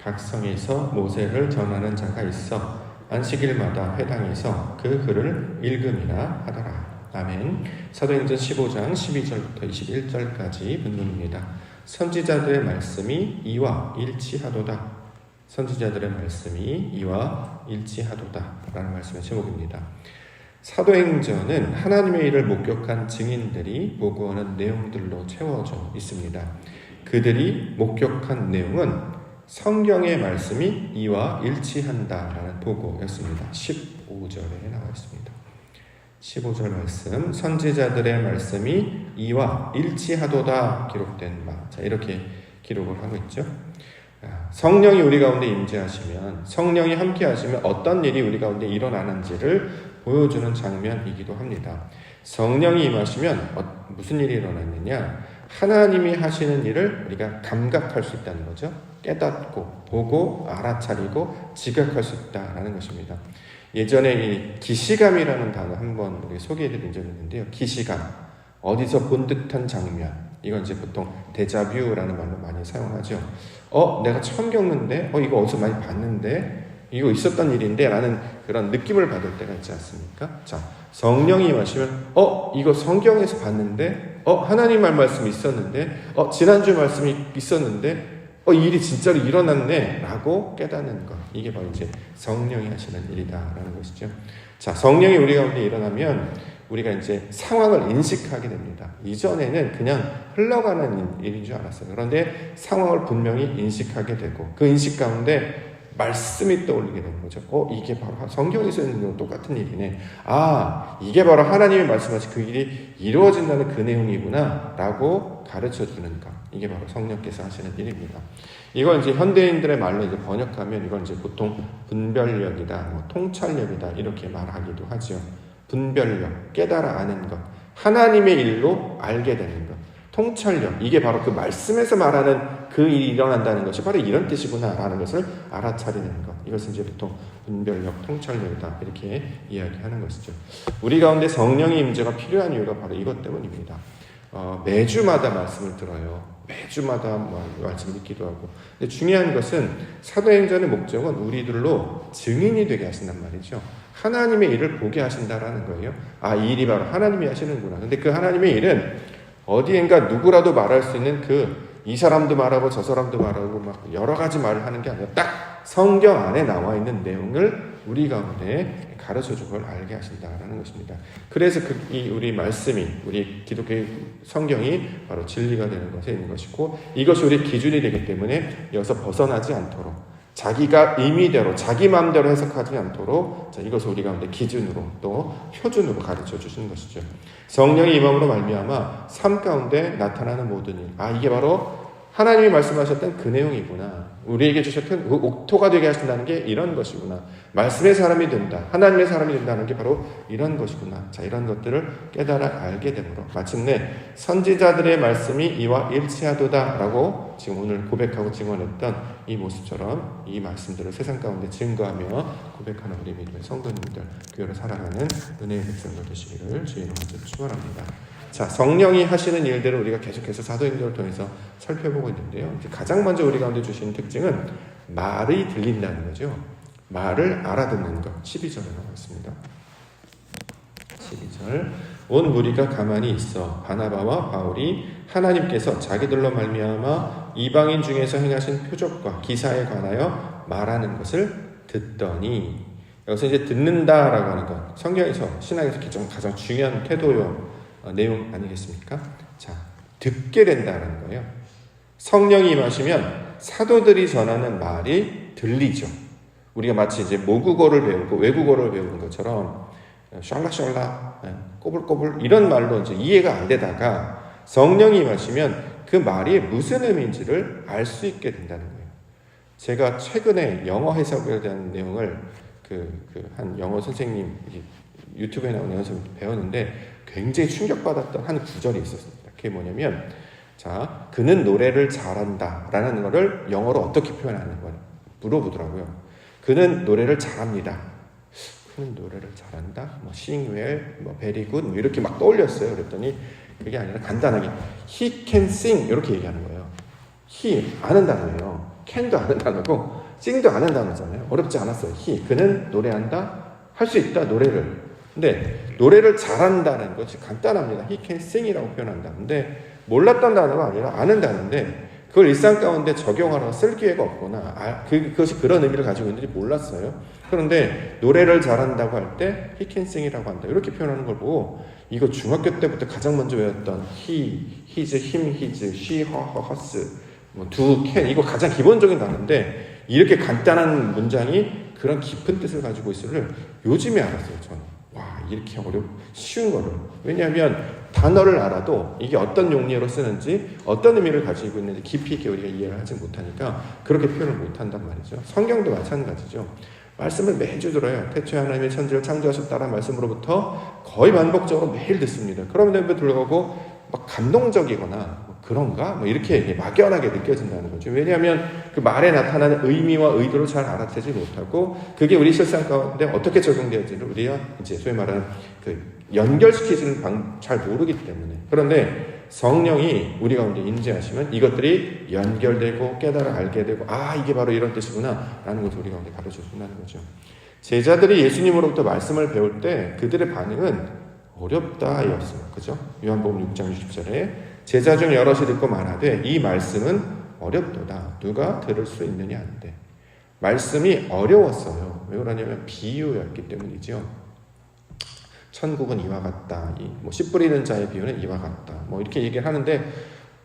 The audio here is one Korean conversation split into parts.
각 성에서 모세를 전하는 자가 있어 안식일마다 회당에서 그 글을 읽음이라 하더라. 아멘. 사도행전 15장 12절부터 21절까지 본문입니다. 선지자들의 말씀이 이와 일치하도다. 선지자들의 말씀이 이와 일치하도다 라는 말씀의 제목입니다. 사도행전은 하나님의 일을 목격한 증인들이 보고하는 내용들로 채워져 있습니다. 그들이 목격한 내용은 성경의 말씀이 이와 일치한다라는 보고였습니다. 15절에 나와 있습니다. 15절 말씀, 선지자들의 말씀이 이와 일치하도다 기록된 바. 자, 이렇게 기록을 하고 있죠. 성령이 우리 가운데 임재하시면, 성령이 함께 하시면 어떤 일이 우리 가운데 일어나는지를 보여주는 장면이기도 합니다. 성령이 임하시면 무슨 일이 일어났느냐? 하나님이 하시는 일을 우리가 감각할 수 있다는 거죠. 깨닫고 보고 알아차리고 지각할 수 있다는 것입니다. 예전에 이 기시감이라는 단어 한번 우리 소개해드린 적이 있는데요. 기시감, 어디서 본 듯한 장면, 이건 이제 보통 데자뷰라는 말로 많이 사용하죠. 내가 처음 겪는데, 이거 어디서 많이 봤는데, 이거 있었던 일인데 라는 그런 느낌을 받을 때가 있지 않습니까? 자, 성령이 임하시면 이거 성경에서 봤는데, 하나님 말씀이 있었는데, 지난주 말씀이 있었는데, 이 일이 진짜로 일어났네 라고 깨닫는 것, 이게 바로 이제 성령이 하시는 일이다라는 것이죠. 자, 성령이 우리 가운데 일어나면 우리가 이제 상황을 인식하게 됩니다. 이전에는 그냥 흘러가는 일인 줄 알았어요. 그런데 상황을 분명히 인식하게 되고, 그 인식 가운데 말씀이 떠올리게 되는 거죠. 이게 바로 성경에서 있는 거랑 똑같은 일이네. 이게 바로 하나님이 말씀하신 그 일이 이루어진다는 그 내용이구나 라고 가르쳐주는 것, 이게 바로 성령께서 하시는 일입니다. 이걸 이제 현대인들의 말로 이제 번역하면 이걸 이제 보통 분별력이다, 통찰력이다 이렇게 말하기도 하죠. 분별력, 깨달아 아는 것, 하나님의 일로 알게 되는 것, 통찰력, 이게 바로 그 말씀에서 말하는 그 일이 일어난다는 것이 바로 이런 뜻이구나 라는 것을 알아차리는 것, 이것은 이제 보통 분별력, 통찰력이다 이렇게 이야기하는 것이죠. 우리 가운데 성령의 임재가 필요한 이유가 바로 이것 때문입니다. 매주마다 말씀을 들어요. 매주마다 말씀을 듣기도 하고. 근데 중요한 것은 사도행전의 목적은 우리들로 증인이 되게 하신단 말이죠. 하나님의 일을 보게 하신다라는 거예요. 이 일이 바로 하나님이 하시는구나. 근데 그 하나님의 일은 어디엔가 누구라도 말할 수 있는 이 사람도 말하고 저 사람도 말하고 막 여러 가지 말을 하는 게 아니라 딱 성경 안에 나와 있는 내용을 우리 가운데 가르쳐주고 그걸 알게 하신다라는 것입니다. 그래서 우리 말씀이, 우리 기독교의 성경이 바로 진리가 되는 것에 있는 것이고, 이것이 우리 기준이 되기 때문에 여기서 벗어나지 않도록, 자기가 의미대로 자기 마음대로 해석하지 않도록 이것을 우리 가운데 기준으로 또 표준으로 가르쳐 주시는 것이죠. 성령의 임함으로 말미암아 삶 가운데 나타나는 모든 일, 이게 바로 하나님이 말씀하셨던 그 내용이구나, 우리에게 주셨던 옥토가 되게 하신다는 게 이런 것이구나, 말씀의 사람이 된다, 하나님의 사람이 된다는 게 바로 이런 것이구나. 자, 이런 것들을 깨달아 알게 되므로 마침내 선지자들의 말씀이 이와 일치하도다 라고 지금 오늘 고백하고 증언했던 이 모습처럼 이 말씀들을 세상 가운데 증거하며 고백하는 우리 믿음의 성도님들, 교회를 살아가는 은혜의 백성들 되시기를 주의 이름으로 축원합니다. 자, 성령이 하시는 일들을 우리가 계속해서 사도행전을 통해서 살펴보고 있는데요. 이제 가장 먼저 우리 가운데 주시는 특징은 말이 들린다는 거죠. 말을 알아듣는 것. 12절에 나와 있습니다. 12절. 온 무리가 가만히 있어 바나바와 바울이 하나님께서 자기들로 말미암아 이방인 중에서 행하신 표적과 기사에 관하여 말하는 것을 듣더니, 여기서 이제 듣는다라고 하는 것, 성경에서 신학에서 가장 중요한 태도요 내용 아니겠습니까? 자, 듣게 된다는 거예요. 성령이 임하시면 사도들이 전하는 말이 들리죠. 우리가 마치 이제 모국어를 배우고 외국어를 배우는 것처럼 샬라샬라, 꼬불꼬불 이런 말로 이제 이해가 안 되다가 성령이 임하시면 그 말이 무슨 의미인지를 알 수 있게 된다는 거예요. 제가 최근에 영어 해석에 대한 내용을 한 영어 선생님 유튜브에 나오는 영어 선생님 배웠는데 굉장히 충격받았던 한 구절이 있었습니다. 그게 뭐냐면, 자, 그는 노래를 잘한다 라는 거를 영어로 어떻게 표현하는 걸 물어보더라고요. 그는 노래를 잘합니다. 그는 노래를 잘한다? sing well, very good, 이렇게 막 떠올렸어요. 그랬더니 그게 아니라 간단하게 he can sing 이렇게 얘기하는 거예요. he, 아는 단어예요. can도 아는 단어고 sing도 아는 단어잖아요. 어렵지 않았어요. 그는 노래한다, 할 수 있다, 노래를. 근데 노래를 잘한다는 것이 간단합니다. he can sing이라고 표현한다. 근데 몰랐던 단어가 아니라 아는 단어인데 그걸 일상 가운데 적용하러 쓸 기회가 없거나 그것이 그런 의미를 가지고 있는지 몰랐어요. 그런데 노래를 잘한다고 할 때 he can sing이라고 한다. 이렇게 표현하는 걸 보고 이거 중학교 때부터 가장 먼저 외웠던 he, his, him, his, she, her, hers, do, can 이거 가장 기본적인 단어인데 이렇게 간단한 문장이 그런 깊은 뜻을 가지고 있음을 요즘에 알았어요. 저는. 와, 이렇게 쉬운 거를. 왜냐하면 단어를 알아도 이게 어떤 용례로 쓰는지 어떤 의미를 가지고 있는지 깊이 있게 우리가 이해를 하지 못하니까 그렇게 표현을 못한단 말이죠. 성경도 마찬가지죠. 말씀을 매주 들어요. 태초에 하나님의 천지를 창조하셨다라는 말씀으로부터 거의 반복적으로 매일 듣습니다. 그럼에도 불구하고 막 감동적이거나 그런가? 이렇게 막연하게 느껴진다는 거죠. 왜냐하면 그 말에 나타나는 의미와 의도를 잘 알아채지 못하고 그게 우리 실상 가운데 어떻게 적용되는지를 우리가 이제 소위 말하는 그 연결시키지는 잘 모르기 때문에. 그런데 성령이 우리 가운데 임재하시면 이것들이 연결되고 깨달아 알게 되고 이게 바로 이런 뜻이구나 라는 것을 우리 가운데 가르쳐 준다는 거죠. 제자들이 예수님으로부터 말씀을 배울 때 그들의 반응은 어렵다였어요. 그죠? 요한복음 6장 60절에 제자 중 여럿이 듣고 말하되 이 말씀은 어렵도다. 누가 들을 수 있느냐 한데 말씀이 어려웠어요. 왜 그러냐면 비유였기 때문이죠. 천국은 이와 같다. 씨 뿌리는 자의 비유는 이와 같다. 이렇게 얘기를 하는데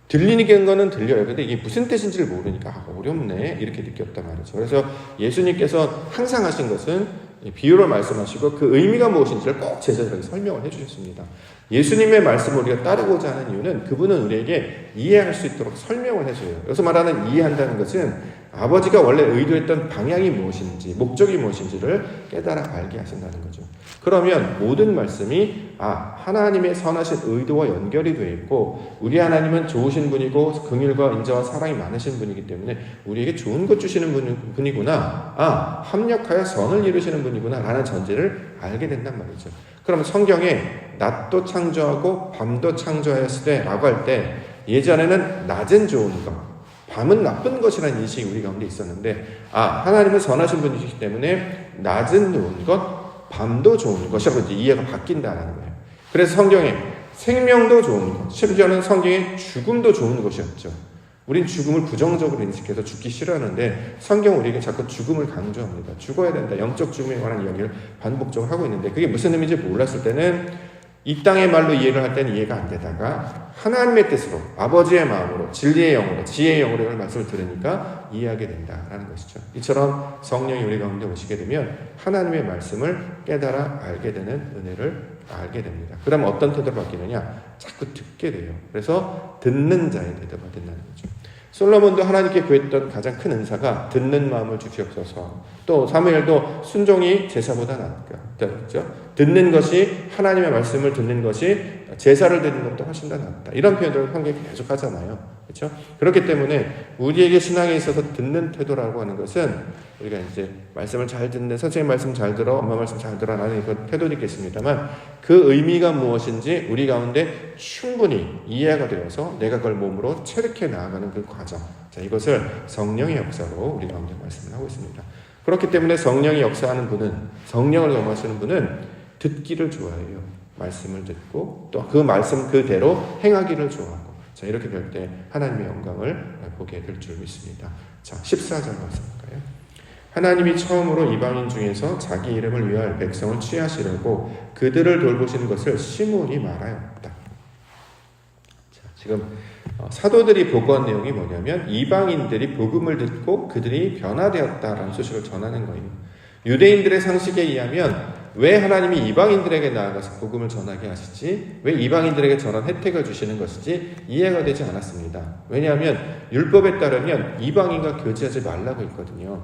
들리는 거는 들려요. 근데 이게 무슨 뜻인지를 모르니까 어렵네 이렇게 느꼈단 말이죠. 그래서 예수님께서 항상 하신 것은 비유로 말씀하시고 그 의미가 무엇인지를 꼭 제자들에게 설명을 해주셨습니다. 예수님의 말씀을 우리가 따르고자 하는 이유는 그분은 우리에게 이해할 수 있도록 설명을 해줘요. 여기서 말하는 이해한다는 것은 아버지가 원래 의도했던 방향이 무엇인지 목적이 무엇인지를 깨달아 알게 하신다는 거죠. 그러면 모든 말씀이 하나님의 선하신 의도와 연결이 되어 있고 우리 하나님은 좋으신 분이고 긍휼과 인자와 사랑이 많으신 분이기 때문에 우리에게 좋은 것 주시는 분이구나. 합력하여 선을 이루시는 분이구나 라는 전제를 알게 된단 말이죠. 그러면 성경에 낮도 창조하고 밤도 창조하였을 때 라고 할 때 예전에는 낮은 좋은 것 밤은 나쁜 것이라는 인식이 우리 가운데 있었는데 하나님은 선하신 분이시기 때문에 낮은 좋은 것 밤도 좋은 것이라고 이제 이해가 바뀐다는 거예요. 그래서 성경에 생명도 좋은 것, 심지어는 성경에 죽음도 좋은 것이었죠. 우린 죽음을 부정적으로 인식해서 죽기 싫어하는데 성경은 우리에게 자꾸 죽음을 강조합니다. 죽어야 된다. 영적 죽음에 관한 이야기를 반복적으로 하고 있는데 그게 무슨 의미인지 몰랐을 때는 이 땅의 말로 이해를 할 때는 이해가 안 되다가 하나님의 뜻으로 아버지의 마음으로 진리의 영으로 지혜의 영으로 이런 말씀을 들으니까 이해하게 된다라는 것이죠. 이처럼 성령이 우리 가운데 오시게 되면 하나님의 말씀을 깨달아 알게 되는 은혜를 알게 됩니다. 그 다음 어떤 태도로 바뀌느냐? 자꾸 듣게 돼요. 그래서 듣는 자의 태도가 된다는 거죠. 솔로몬도 하나님께 구했던 가장 큰 은사가 듣는 마음을 주시옵소서. 또 사무엘도 순종이 제사보다 낫다. 그렇죠? 듣는 것이 하나님의 말씀을 듣는 것이 제사를 드리는 것보다 훨씬 더 낫다. 이런 표현들을 성경에 계속 하잖아요. 그렇죠? 그렇기 때문에 우리에게 신앙에 있어서 듣는 태도라고 하는 것은 우리가 이제 말씀을 잘 듣는 선생님 말씀 잘 들어 엄마 말씀 잘 들어라는 그 태도도 있겠습니다만 그 의미가 무엇인지 우리 가운데 충분히 이해가 되어서 내가 그걸 몸으로 체득해 나아가는 그 과정. 자, 이것을 성령의 역사로 우리 가운데 말씀을 하고 있습니다. 그렇기 때문에 성령이 역사하는 분은 성령을 경험하시는 분은 듣기를 좋아해요. 말씀을 듣고 또 그 말씀 그대로 행하기를 좋아하고 자 이렇게 될 때 하나님의 영광을 보게 될 줄 믿습니다. 자 14절 말씀할까요? 하나님이 처음으로 이방인 중에서 자기 이름을 위하여 백성을 취하시려고 그들을 돌보시는 것을 시몬이 말하였다. 자, 지금 사도들이 보고한 내용이 뭐냐면 이방인들이 복음을 듣고 그들이 변화되었다라는 소식을 전하는 거예요. 유대인들의 상식에 의하면 왜 하나님이 이방인들에게 나아가서 복음을 전하게 하시지? 왜 이방인들에게 저런 혜택을 주시는 것인지 이해가 되지 않았습니다. 왜냐하면 율법에 따르면 이방인과 교제하지 말라고 했거든요.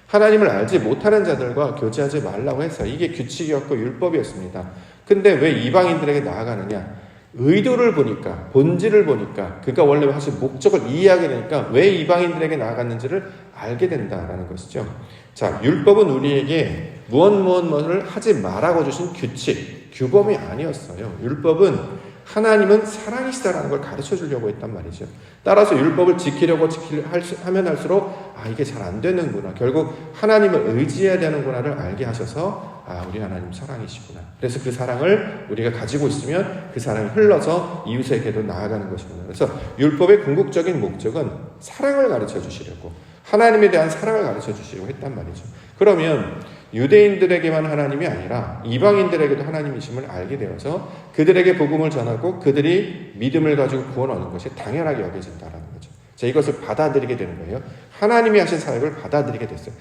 하나님을 알지 못하는 자들과 교제하지 말라고 해서 이게 규칙이었고 율법이었습니다. 근데 왜 이방인들에게 나아가느냐? 의도를 보니까 본질을 보니까 그가 원래 하신 목적을 이해하게 되니까 왜 이방인들에게 나아갔는지를 알게 된다라는 것이죠. 자, 율법은 우리에게 무엇을 하지 말라고 주신 규칙, 규범이 아니었어요. 율법은 하나님은 사랑이시다라는 걸 가르쳐 주려고 했단 말이죠. 따라서 율법을 지키려고 하면 할수록 이게 잘 안 되는구나. 결국 하나님을 의지해야 되는구나를 알게 하셔서 우리 하나님 사랑이시구나. 그래서 그 사랑을 우리가 가지고 있으면 그 사랑이 흘러서 이웃에게도 나아가는 것이구나. 그래서 율법의 궁극적인 목적은 사랑을 가르쳐 주시려고, 하나님에 대한 사랑을 가르쳐 주시려고 했단 말이죠. 그러면 유대인들에게만 하나님이 아니라 이방인들에게도 하나님이심을 알게 되어서 그들에게 복음을 전하고 그들이 믿음을 가지고 구원 얻는 것이 당연하게 여겨진다라는 거죠. 자, 이것을 받아들이게 되는 거예요. 하나님이 하신 사역을 받아들이게 됐어요.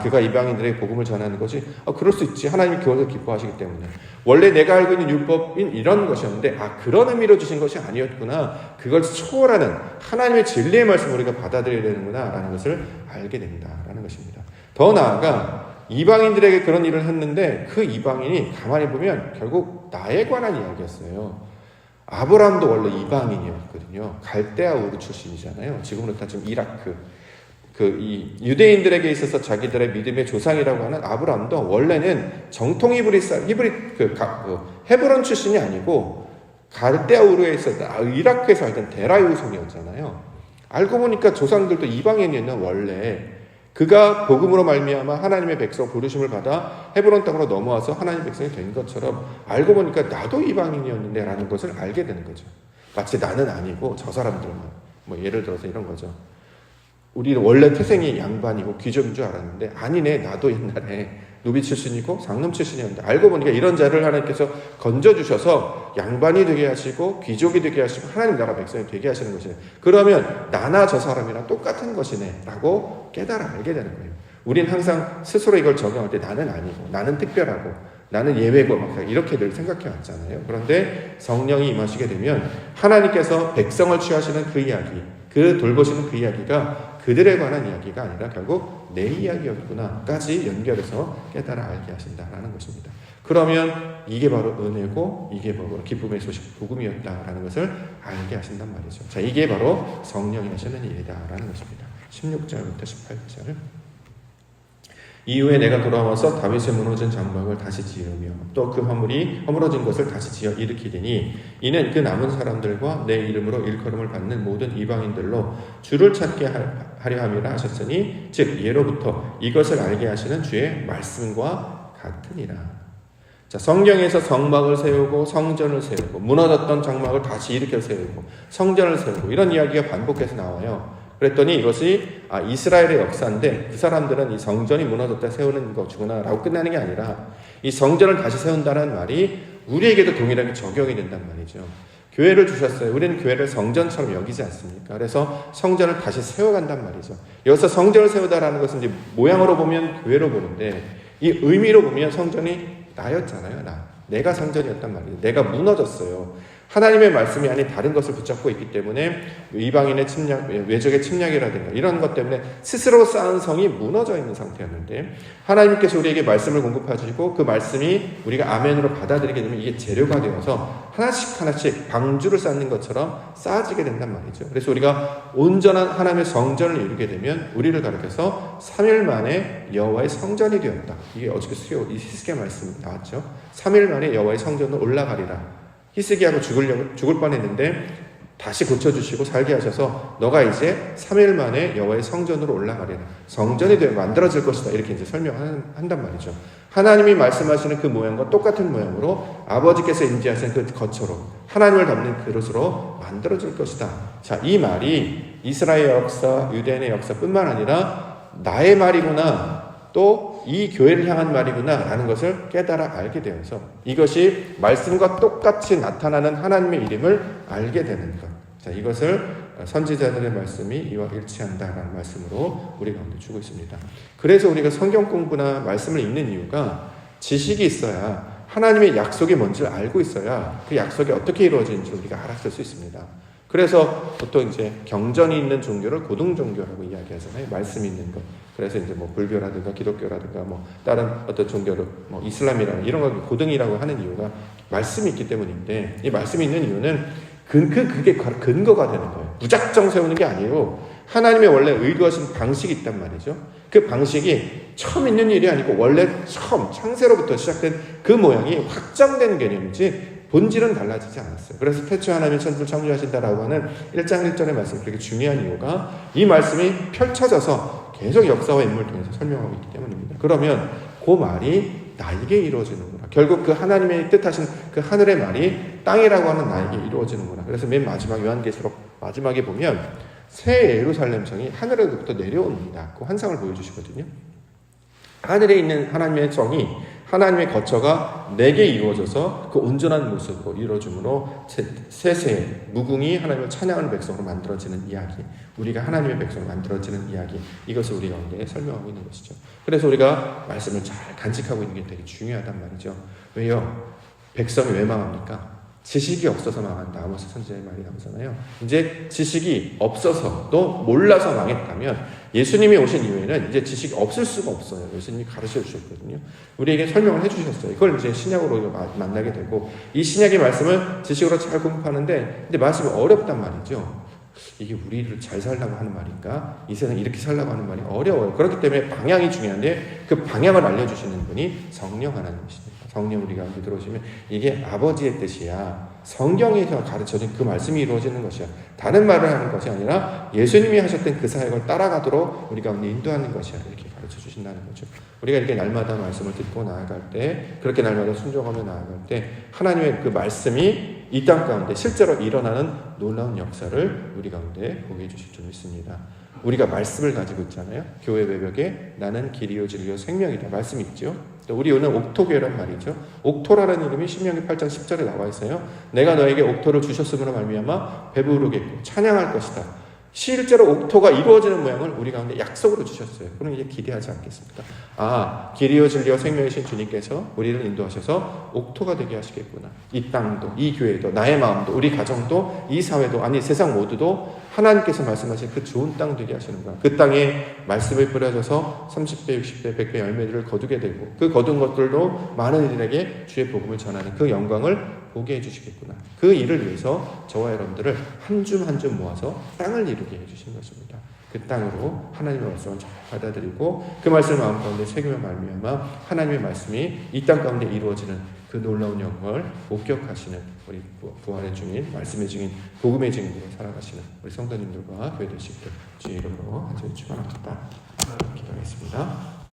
그가 이방인들에게 복음을 전하는 것이 그럴 수 있지. 하나님이 그것을 기뻐하시기 때문에. 원래 내가 알고 있는 율법인 이런 것이었는데 그런 의미로 주신 것이 아니었구나. 그걸 초월하는 하나님의 진리의 말씀을 우리가 받아들여야 되는구나 라는 것을 알게 됩니다라는 것입니다. 더 나아가 이방인들에게 그런 일을 했는데 그 이방인이 가만히 보면 결국 나에 관한 이야기였어요. 아브라함도 원래 이방인이었거든요. 갈대아 우르 출신이잖아요. 지금으로 따지면 이라크. 이 유대인들에게 있어서 자기들의 믿음의 조상이라고 하는 아브라함도 원래는 정통 헤브론 출신이 아니고 갈대아 우르에 있었던 이라크에 살던 데라의 후손이었잖아요. 알고 보니까 조상들도 이방인이었는 원래. 그가 복음으로 말미암아 하나님의 백성 부르심을 받아 헤브론 땅으로 넘어와서 하나님의 백성이 된 것처럼 알고 보니까 나도 이방인이었는데 라는 것을 알게 되는 거죠. 마치 나는 아니고 저 사람들만. 예를 들어서 이런 거죠. 우리는 원래 태생이 양반이고 귀족인 줄 알았는데 아니네, 나도 옛날에 노비 출신이고 상놈 출신이었는데 알고 보니까 이런 자를 하나님께서 건져주셔서 양반이 되게 하시고 귀족이 되게 하시고 하나님 나라 백성이 되게 하시는 것이네. 그러면 나나 저 사람이랑 똑같은 것이네 라고 깨달아 알게 되는 거예요. 우린 항상 스스로 이걸 적용할 때 나는 아니고 나는 특별하고 나는 예외고 이렇게 늘 생각해 왔잖아요. 그런데 성령이 임하시게 되면 하나님께서 백성을 취하시는 그 이야기, 그 돌보시는 그 이야기가 그들에 관한 이야기가 아니라 결국 내 이야기였구나까지 연결해서 깨달아 알게 하신다라는 것입니다. 그러면 이게 바로 은혜고 이게 바로 기쁨의 소식 복음이었다라는 것을 알게 하신단 말이죠. 자, 이게 바로 성령이 하시는 일이다라는 것입니다. 16절부터 18절. 이후에 내가 돌아와서 다윗의 무너진 장막을 다시 지으며 또 그 허물이 허물어진 것을 다시 지어 일으키리니 이는 그 남은 사람들과 내 이름으로 일컬음을 받는 모든 이방인들로 주를 찾게 하려 함이라 하셨으니 즉 예로부터 이것을 알게 하시는 주의 말씀과 같으니라. 자, 성경에서 성막을 세우고 성전을 세우고 무너졌던 장막을 다시 일으켜 세우고 성전을 세우고 이런 이야기가 반복해서 나와요. 그랬더니 이것이 이스라엘의 역사인데 그 사람들은 이 성전이 무너졌다 세우는 것이구나 라고 끝나는 게 아니라 이 성전을 다시 세운다는 말이 우리에게도 동일하게 적용이 된단 말이죠. 교회를 주셨어요. 우리는 교회를 성전처럼 여기지 않습니까? 그래서 성전을 다시 세워간단 말이죠. 여기서 성전을 세우다라는 것은 이제 모양으로 보면 교회로 보는데 이 의미로 보면 성전이 나였잖아요. 내가 성전이었단 말이에요. 내가 무너졌어요. 하나님의 말씀이 아닌 다른 것을 붙잡고 있기 때문에 이방인의 침략, 외적의 침략이라든가 이런 것 때문에 스스로 쌓은 성이 무너져 있는 상태였는데 하나님께서 우리에게 말씀을 공급하시고 그 말씀이 우리가 아멘으로 받아들이게 되면 이게 재료가 되어서 하나씩 하나씩 방주를 쌓는 것처럼 쌓아지게 된단 말이죠. 그래서 우리가 온전한 하나님의 성전을 이루게 되면 우리를 가리켜서 3일 만에 여호와의 성전이 되었다. 이게 어저께 이 히스기야 말씀 나왔죠. 3일 만에 여호와의 성전으로 올라가리라. 히스기야가 죽을 뻔했는데 다시 고쳐주시고 살게 하셔서 너가 이제 3일 만에 여호와의 성전으로 올라가리라. 성전이 되어 만들어질 것이다. 이렇게 이제 설명한단 말이죠. 하나님이 말씀하시는 그 모양과 똑같은 모양으로 아버지께서 인지하신 그 겉으로 하나님을 담는 그릇으로 만들어질 것이다. 자, 이 말이 이스라엘 역사, 유대인의 역사뿐만 아니라 나의 말이구나. 또 이 교회를 향한 말이구나 라는 것을 깨달아 알게 되어서 이것이 말씀과 똑같이 나타나는 하나님의 이름을 알게 되는 것. 자, 이것을 선지자들의 말씀이 이와 일치한다라는 말씀으로 우리 가운데 주고 있습니다. 그래서 우리가 성경 공부나 말씀을 읽는 이유가 지식이 있어야 하나님의 약속이 뭔지를 알고 있어야 그 약속이 어떻게 이루어지는지 우리가 알았을 수 있습니다. 그래서 보통 이제 경전이 있는 종교를 고등 종교라고 이야기하잖아요. 말씀이 있는 것. 그래서 이제 불교라든가 기독교라든가 다른 어떤 종교를 이슬람이라든가 이런 걸 고등이라고 하는 이유가 말씀이 있기 때문인데 이 말씀이 있는 이유는 그게 근거가 되는 거예요. 무작정 세우는 게 아니고 하나님의 원래 의도하신 방식이 있단 말이죠. 그 방식이 처음 있는 일이 아니고 원래 처음 창세로부터 시작된 그 모양이 확정된 개념이지 본질은 달라지지 않았어요. 그래서 태초에 하나님이 천지를 창조하신다라고 하는 1장 1절의 말씀이 그렇게 중요한 이유가 이 말씀이 펼쳐져서 계속 역사와 인물을 통해서 설명하고 있기 때문입니다. 그러면 그 말이 나에게 이루어지는구나. 결국 그 하나님의 뜻하신 그 하늘의 말이 땅이라고 하는 나에게 이루어지는구나. 그래서 맨 마지막 요한계시록 마지막에 보면 새 예루살렘 성이 하늘에로부터 내려옵니다. 그 환상을 보여주시거든요. 하늘에 있는 하나님의 성이 하나님의 거처가 내게 이루어져서 그 온전한 모습으로 이루어짐으로 세세 무궁히 하나님을 찬양하는 백성으로 만들어지는 이야기, 우리가 하나님의 백성으로 만들어지는 이야기, 이것을 우리 가운데 설명하고 있는 것이죠. 그래서 우리가 말씀을 잘 간직하고 있는 게 되게 중요하단 말이죠. 왜요? 백성이 왜 망합니까? 지식이 없어서 망한다. 아모스 선지자의 말이 나오잖아요. 이제 지식이 없어서 또 몰라서 망했다면 예수님이 오신 이후에는 이제 지식이 없을 수가 없어요. 예수님이 가르쳐 주셨거든요. 우리에게 설명을 해주셨어요. 이걸 이제 신약으로 만나게 되고 이 신약의 말씀을 지식으로 잘 공부하는데 근데 말씀이 어렵단 말이죠. 이게 우리를 잘 살라고 하는 말인가? 이 세상 이렇게 살라고 하는 말이 어려워요. 그렇기 때문에 방향이 중요한데 그 방향을 알려주시는 분이 성령 하나님이십니다. 성령 우리 가운데 들어오시면 이게 아버지의 뜻이야. 성경에서 가르쳐진 그 말씀이 이루어지는 것이야. 다른 말을 하는 것이 아니라 예수님이 하셨던 그 사역을 따라가도록 우리 가운데 인도하는 것이야. 이렇게 가르쳐 주신다는 거죠. 우리가 이렇게 날마다 말씀을 듣고 나아갈 때, 그렇게 날마다 순종하며 나아갈 때 하나님의 그 말씀이 이 땅 가운데 실제로 일어나는 놀라운 역사를 우리 가운데 보게 해주실 줄 믿습니다. 우리가 말씀을 가지고 있잖아요. 교회 외벽에 나는 길이요 진리요 생명이다 말씀이 있죠. 우리는 옥토교회란 말이죠. 옥토라는 이름이 신명기 8장 10절에 나와 있어요. 내가 너에게 옥토를 주셨음으로 말미암아 배부르겠고 찬양할 것이다. 실제로 옥토가 이루어지는 모양을 우리 가운데 약속으로 주셨어요. 그럼 이제 기대하지 않겠습니까? 아, 길이요 진리요 생명이신 주님께서 우리를 인도하셔서 옥토가 되게 하시겠구나. 이 땅도, 이 교회도, 나의 마음도, 우리 가정도, 이 사회도, 아니 세상 모두도 하나님께서 말씀하신 그 좋은 땅 되게 하시는구나. 그 땅에 말씀이 뿌려져서 30배, 60배, 100배 열매들을 거두게 되고 그 거둔 것들도 많은 이들에게 주의 복음을 전하는 그 영광을 보게 해주시겠구나. 그 일을 위해서 저와 여러분들을 한 줌 한 줌 모아서 땅을 이루게 해주신 것입니다. 그 땅으로 하나님의 말씀을 잘 받아들이고 그 말씀을 마음 가운데 새기며 말미암아 하나님의 말씀이 이 땅 가운데 이루어지는 그 놀라운 영광을 목격하시는 우리 부활의 증인, 말씀의 증인, 복음의 증인으로 살아가시는 우리 성도님들과 교회 되시기를 주의 이름으로 간절히 축원합니다. 기도하겠습니다.